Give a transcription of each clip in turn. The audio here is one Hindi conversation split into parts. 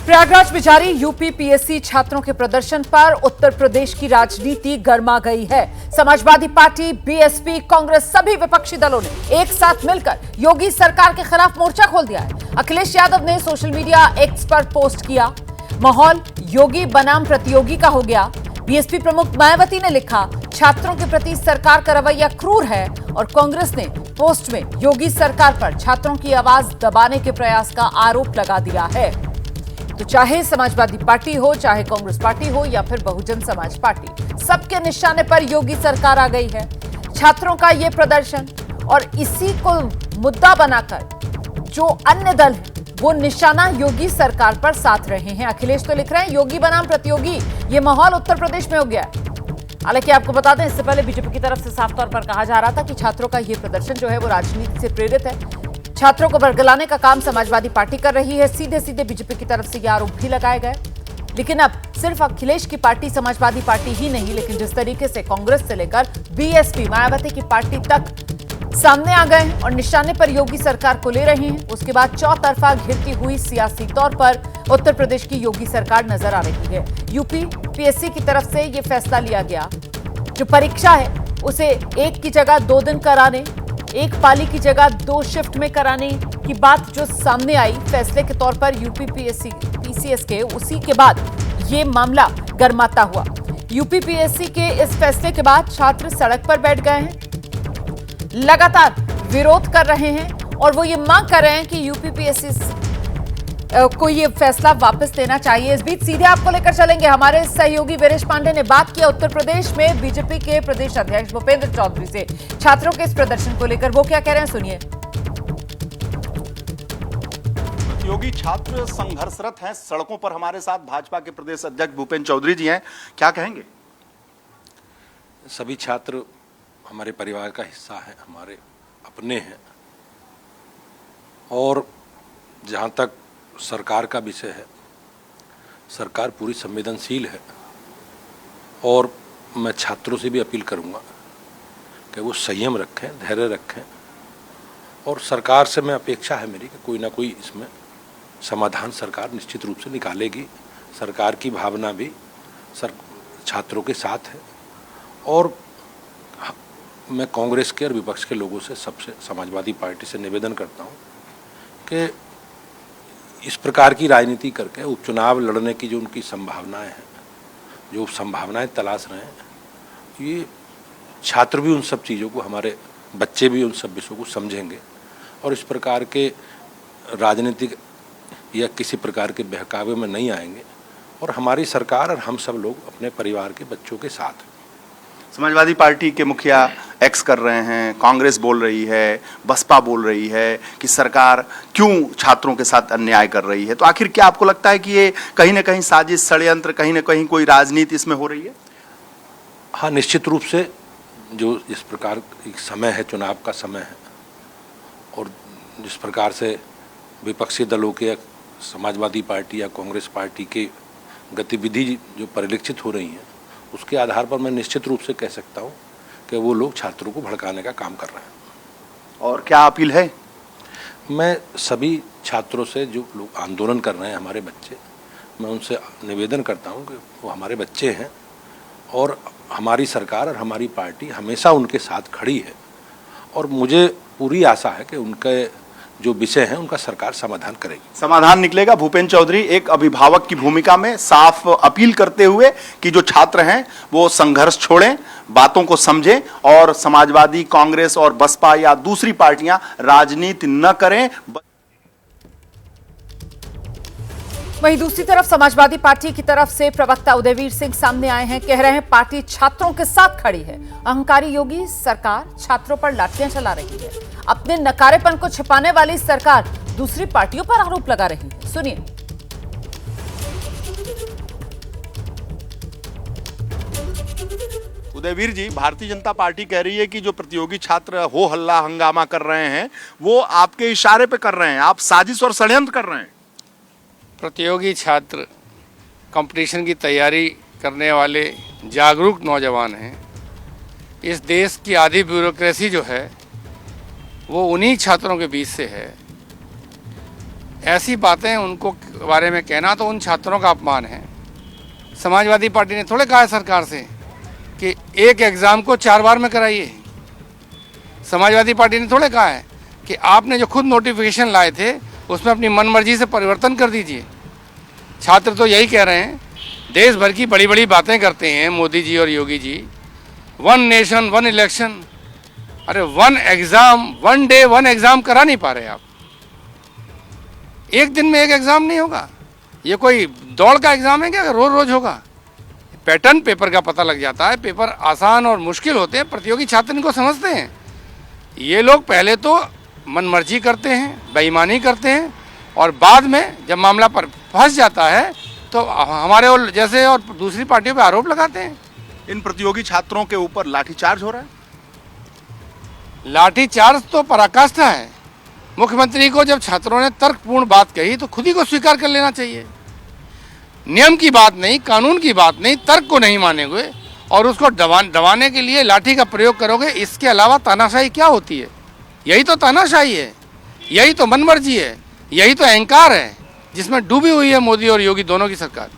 प्रयागराज में जारी यूपी पीएससी छात्रों के प्रदर्शन पर उत्तर प्रदेश की राजनीति गर्मा गई है। समाजवादी पार्टी, बीएसपी, कांग्रेस सभी विपक्षी दलों ने एक साथ मिलकर योगी सरकार के खिलाफ मोर्चा खोल दिया है। अखिलेश यादव ने सोशल मीडिया एक्स पर पोस्ट किया, माहौल योगी बनाम प्रतियोगी का हो गया। बीएसपी प्रमुख मायावती ने लिखा, छात्रों के प्रति सरकार का रवैया क्रूर है, और कांग्रेस ने पोस्ट में योगी सरकार पर छात्रों की आवाज दबाने के प्रयास का आरोप लगा दिया है। तो चाहे समाजवादी पार्टी हो, चाहे कांग्रेस पार्टी हो या फिर बहुजन समाज पार्टी, सबके निशाने पर योगी सरकार आ गई है। छात्रों का यह प्रदर्शन और इसी को मुद्दा बनाकर जो अन्य दल है वो निशाना योगी सरकार पर साध रहे हैं। अखिलेश तो लिख रहे हैं योगी बनाम प्रतियोगी, ये माहौल उत्तर प्रदेश में हो गया है। हालांकि आपको बता दें, इससे पहले बीजेपी की तरफ से साफ तौर पर कहा जा रहा था कि छात्रों का यह प्रदर्शन जो है वो राजनीति से प्रेरित है, छात्रों को बरगलाने का काम समाजवादी पार्टी कर रही है। सीधे सीधे बीजेपी की तरफ से ये आरोप भी लगाए गए। लेकिन अब सिर्फ अखिलेश की पार्टी समाजवादी पार्टी ही नहीं, लेकिन जिस तरीके से कांग्रेस से लेकर बीएसपी, मायावती की पार्टी तक सामने आ गए और निशाने पर योगी सरकार को ले रहे हैं, उसके बाद चौतरफा घिरती हुई सियासी तौर पर उत्तर प्रदेश की योगी सरकार नजर आ रही है। यूपी पीएससी की तरफ से यह फैसला लिया गया, जो परीक्षा है उसे एक की जगह 2 दिन कराने, एक पाली की जगह 2 शिफ्ट में कराने की बात जो सामने आई फैसले के तौर पर यूपी पीसीएस के, उसी के बाद ये मामला गर्माता हुआ। यूपी पीएससी के इस फैसले के बाद छात्र सड़क पर बैठ गए हैं, लगातार विरोध कर रहे हैं और वो ये मांग कर रहे हैं कि यूपी पीएससी को ये फैसला वापस लेना चाहिए। इस बीच सीधे आपको लेकर चलेंगे, हमारे सहयोगी वीरेश पांडे ने बात किया उत्तर प्रदेश में बीजेपी के प्रदेश अध्यक्ष भूपेंद्र चौधरी से छात्रों के इस प्रदर्शन को लेकर। वो क्या कह रहे हैं, सुनिए। प्रतियोगी छात्र संघर्षरत हैं, सड़कों पर हमारे साथ भाजपा के प्रदेश अध्यक्ष भूपेंद्र चौधरी जी हैं, क्या कहेंगे? सभी छात्र हमारे परिवार का हिस्सा है, हमारे अपने हैं, और जहां तक सरकार का विषय है, सरकार पूरी संवेदनशील है, और मैं छात्रों से भी अपील करूंगा कि वो संयम रखें, धैर्य रखें, और सरकार से मैं अपेक्षा है मेरी कि कोई ना कोई इसमें समाधान सरकार निश्चित रूप से निकालेगी। सरकार की भावना भी छात्रों के साथ है, और मैं कांग्रेस के और विपक्ष के लोगों से, सबसे समाजवादी पार्टी से निवेदन करता हूं कि इस प्रकार की राजनीति करके उपचुनाव लड़ने की जो उनकी संभावनाएं हैं, जो संभावनाएं तलाश रहे हैं, ये छात्र भी उन सब चीज़ों को, हमारे बच्चे भी उन सब विषयों को समझेंगे और इस प्रकार के राजनीतिक या किसी प्रकार के बहकावे में नहीं आएंगे, और हमारी सरकार और हम सब लोग अपने परिवार के बच्चों के साथ हैं। समाजवादी पार्टी के मुखिया एक्स कर रहे हैं, कांग्रेस बोल रही है, बसपा बोल रही है कि सरकार क्यों छात्रों के साथ अन्याय कर रही है। तो आखिर क्या आपको लगता है कि ये कहीं ना कहीं साजिश, षड्यंत्र, कहीं ना कहीं कोई राजनीति इसमें हो रही है? हाँ, निश्चित रूप से जो इस प्रकार एक समय है, चुनाव का समय है, और जिस प्रकार से विपक्षी दलों के, समाजवादी पार्टी या कांग्रेस पार्टी की गतिविधि जो परिलक्षित हो रही हैं, उसके आधार पर मैं निश्चित रूप से कह सकता हूं कि वो लोग छात्रों को भड़काने का काम कर रहे हैं। और क्या अपील है? मैं सभी छात्रों से, जो लोग आंदोलन कर रहे हैं, हमारे बच्चे, मैं उनसे निवेदन करता हूं कि वो हमारे बच्चे हैं, और हमारी सरकार और हमारी पार्टी हमेशा उनके साथ खड़ी है, और मुझे पूरी आशा है कि उनके जो विषय हैं उनका सरकार समाधान करेगी। समाधान निकलेगा। भूपेंद्र चौधरी एक अभिभावक की भूमिका में साफ अपील करते हुए कि जो छात्र हैं वो संघर्ष छोड़ें, बातों को समझें, और समाजवादी, कांग्रेस और बसपा या दूसरी पार्टियां राजनीति न करें। वहीं दूसरी तरफ समाजवादी पार्टी की तरफ से प्रवक्ता उदयवीर सिंह सामने आए हैं, कह रहे हैं पार्टी छात्रों के साथ खड़ी है। अहंकारी योगी सरकार छात्रों पर लाठियां चला रही है, अपने नकारेपन को छिपाने वाली सरकार दूसरी पार्टियों पर आरोप लगा रही है। सुनिए। उदयवीर जी, भारतीय जनता पार्टी कह रही है कि जो प्रतियोगी छात्र हो हल्ला हंगामा कर रहे हैं वो आपके इशारे पे कर रहे हैं, आप साजिश और षड्यंत्र कर रहे हैं। प्रतियोगी छात्र कंपटीशन की तैयारी करने वाले जागरूक नौजवान हैं। इस देश की आधी ब्यूरोक्रेसी जो है वो उन्हीं छात्रों के बीच से है ऐसी बातें उनको बारे में कहना तो उन छात्रों का अपमान है। समाजवादी पार्टी ने थोड़े कहा है सरकार से कि एक एग्ज़ाम को 4 बार में कराइए। समाजवादी पार्टी ने थोड़े कहा है कि आपने जो खुद नोटिफिकेशन लाए थे उसमें अपनी मनमर्जी से परिवर्तन कर दीजिए। छात्र तो यही कह रहे हैं, देश भर की बड़ी बड़ी बातें करते हैं मोदी जी और योगी जी, 1 नेशन 1 इलेक्शन। अरे 1 एग्ज़ाम 1 डे 1 एग्ज़ाम करा नहीं पा रहे आप। एक दिन में एक एग्ज़ाम नहीं होगा। ये कोई दौड़ का एग्ज़ाम है क्या रोज़ रोज़ होगा? पैटर्न पेपर का पता लग जाता है। पेपर आसान और मुश्किल होते हैं, प्रतियोगी छात्र इनको समझते हैं। ये लोग पहले तो मनमर्जी करते हैं, बेईमानी करते हैं, और बाद में जब मामला पर फंस जाता है तो हमारे और जैसे और दूसरी पार्टियों पे आरोप लगाते हैं। इन प्रतियोगी छात्रों के ऊपर लाठीचार्ज हो रहा है। लाठीचार्ज तो पराकाष्ठा है। मुख्यमंत्री को जब छात्रों ने तर्कपूर्ण बात कही तो खुद ही को स्वीकार कर लेना चाहिए। नियम की बात नहीं, कानून की बात नहीं, तर्क को नहीं मानेंगे और उसको दबाने के लिए लाठी का प्रयोग करोगे। इसके अलावा तानाशाही क्या होती है? यही तो तानाशाही है, यही तो मनमर्जी है, यही तो अहंकार है जिसमें डूबी हुई है मोदी और योगी दोनों की सरकार।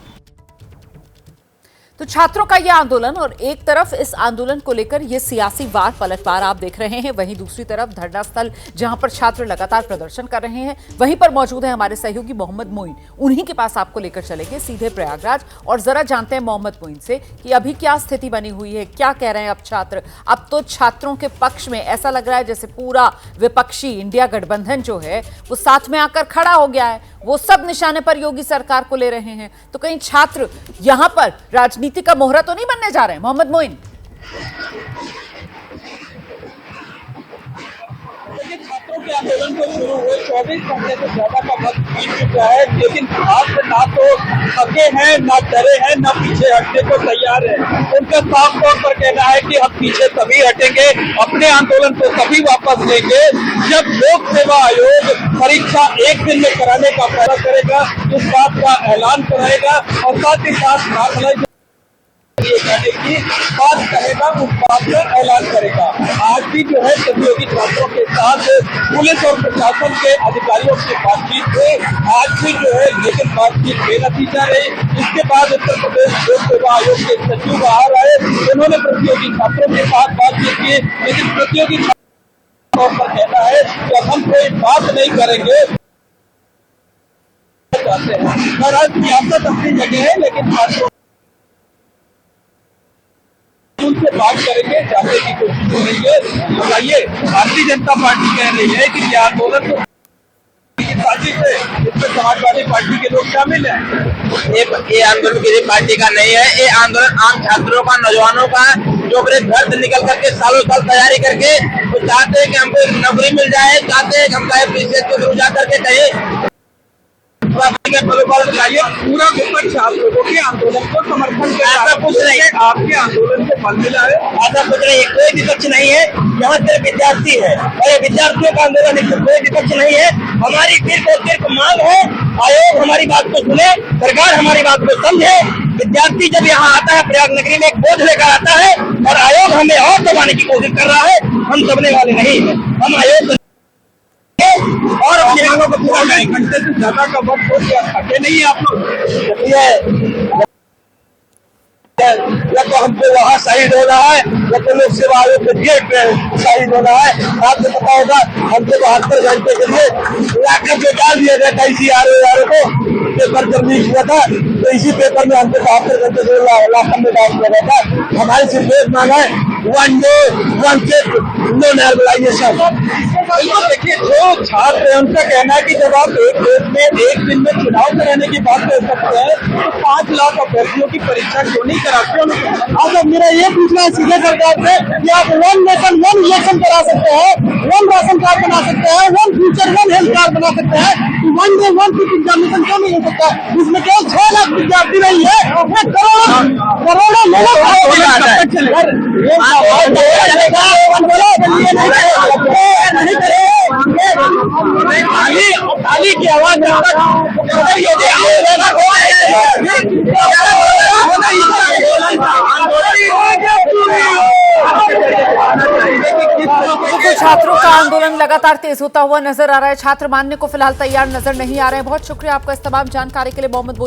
तो छात्रों का यह आंदोलन, और एक तरफ इस आंदोलन को लेकर यह सियासी वार पलटवार आप देख रहे हैं, वहीं दूसरी तरफ धरना स्थल जहां पर छात्र लगातार प्रदर्शन कर रहे हैं, वहीं पर मौजूद है हमारे सहयोगी मोहम्मद मोइन। उन्हीं के पास आपको लेकर चलेंगे सीधे प्रयागराज और जरा जानते हैं मोहम्मद मोइन से कि अभी क्या स्थिति बनी हुई है, क्या कह रहे हैं अब छात्र। अब तो छात्रों के पक्ष में ऐसा लग रहा है जैसे पूरा विपक्षी इंडिया गठबंधन जो है वो साथ में आकर खड़ा हो गया है। वो सब निशाने पर योगी सरकार को ले रहे हैं। तो कहीं छात्र यहां पर राजनीति का मोहरा तो नहीं बनने जा रहे हैं मोहम्मद मोइन? छात्रों के आंदोलन को शुरू हुए 24 घंटे से ज्यादा का वक्त बीत चुका है, लेकिन छात्र ना तो थके हैं, ना डरे हैं, ना पीछे हटने को तैयार है। उनका साफ तौर पर कहना है कि हम पीछे तभी हटेंगे, अपने आंदोलन को तभी वापस लेंगे जब लोक सेवा आयोग परीक्षा एक दिन में कराने का फैसला करेगा, इस बात का ऐलान कराएगा और साथ ही साथ करने की बात करेगा, उस बात का ऐलान करेगा। आज भी जो है प्रतियोगी छात्रों के साथ पुलिस और प्रशासन के अधिकारियों की बातचीत हुई, आज भी जो है लेकिन बातचीत बेनतीजा रही। इसके बाद उत्तर प्रदेश लोक सेवा आयोग के सचिव बाहर आए, उन्होंने प्रतियोगी छात्रों के साथ बातचीत की, लेकिन प्रतियोगी छात्रों पर कहना है कि हम कोई बात नहीं करेंगे। सियासत अपनी जगह है, लेकिन छात्रों उनसे बात करेंगे, जानने की कोशिश करेंगे। बताइए, भारतीय जनता पार्टी कह रही है कि ये आंदोलन तो पार्टी से, इसमें समाजवादी पार्टी के लोग शामिल हैं। ये आंदोलन किसी पार्टी का नहीं है, ये आंदोलन आम छात्रों का, नौजवानों का, जो अपने घर से निकल करके सालों साल तैयारी करके वो चाहते हैं कि हमको एक नौकरी मिल जाए, चाहते हैं कि हम कहीं पीछे के थ्रू जा करके कहीं पूरा विपक्ष आप लोगों के आंदोलन को समर्थन कर, ऐसा कुछ नहीं। आपके आंदोलन को बल मिला है? ऐसा कुछ नहीं, कोई विपक्ष नहीं है, यहाँ सिर्फ विद्यार्थी है और ये विद्यार्थियों का आंदोलन है, कोई विपक्ष नहीं है। हमारी सिर्फ और सिर्फ मांग है, आयोग हमारी बात को सुने, सरकार हमारी बात को समझे। विद्यार्थी जब यहाँ आता है प्रयाग नगरी में एक बोझ लेकर आता है और आयोग हमें और दबाने की कोशिश कर रहा है, हम दबने वाले नहीं है। हम आयोग और अपनी मांगों को पूरा करें। घंटे से ज्यादा का वक्त हो गया, थके नहीं है आप लोग? या तो हमको वहाँ शहीद होना है, या तो लोक सेवा आयोग के गेट पे शहीद होना है। आपको पता होगा हमको 72 घंटे के लिए लाकर जो डाल दिया गया था इसी आर को, पेपर जब लीक हुआ था तो इसी पेपर में हमको 72 घंटे से लाकर में डाल दिया गया था। हमारी सिर्फ एक मांग है, 1 डे 1 चेक, नो नॉर्मलाइजेशन। देखिए, जो छात्र है उनका कहना है कि जब आप एक देश में एक दिन में चुनाव कराने की बात कर सकते हैं तो 5 लाख अभ्यर्थियों की परीक्षा क्यों नहीं कराते? अब मेरा ये पूछना है सीधे सरकार से कि आप 1 नेशन 1 इलेक्शन करा सकते हैं, 1 राशन कार्ड बना सकते हैं, 1 फ्यूचर 1 हेल्थ कार्ड बना सकते हैं, 1 डे 1 फिट एग्जामिनेशन क्यों नहीं हो सकता? इसमें केवल 6 लाख विद्यार्थी नहीं है, करोड़ों ताली की आवाज तो छात्रों का आंदोलन लगातार तेज होता हुआ नजर आ रहा है। छात्र मानने को फिलहाल तैयार नजर नहीं आ रहे हैं। बहुत शुक्रिया आपका इस तमाम जानकारी के लिए मोहम्मद बोई।